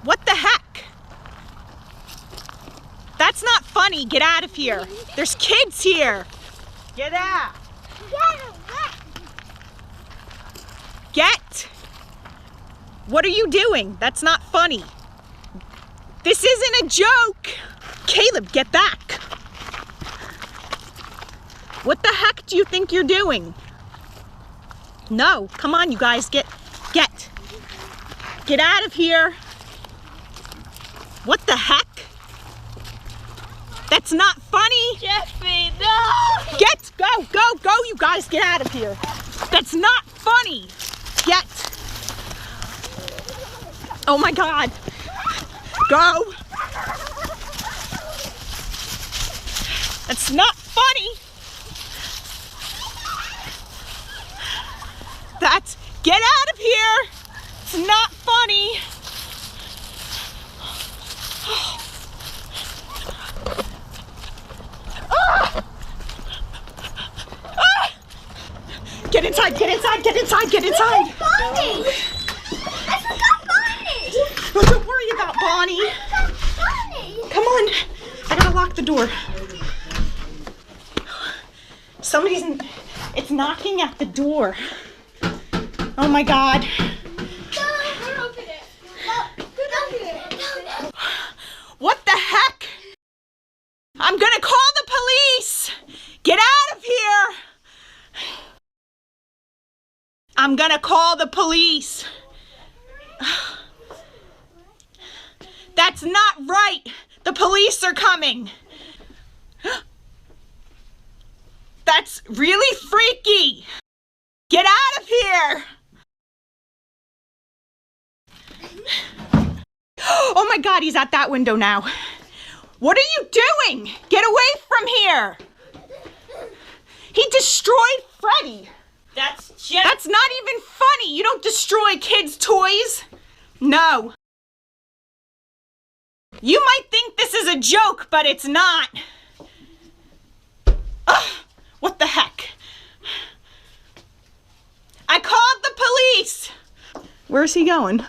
What the heck? That's not funny. Get out of here. There's kids here. Get out. Get. What are you doing? That's not funny. This isn't a joke. Caleb, get back. What the heck do you think you're doing? No, come on, you guys, get out of here. What the heck? That's not funny. Jeffy, no! Go, you guys, get out of here. That's not funny. Get. Oh my God. Go. That's not funny. Get out of here. It's not funny. Get inside, get inside, get inside, get inside. Bonnie! I forgot Bonnie! Oh, don't worry about Bonnie. Bonnie! Come on. I gotta lock the door. It's knocking at the door. Oh my God. Don't open it. Don't open it. What the heck? I'm gonna call the police. Get out of here. I'm gonna call the police. That's not right. The police are coming. That's really freaky. Get out of here. Oh my God, he's at that window now. What are you doing? Get away from here. He destroyed Freddy. That's not even funny. You don't destroy kids' toys. No. You might think this is a joke, but it's not. Ugh, what the heck? I called the police. Where's he going?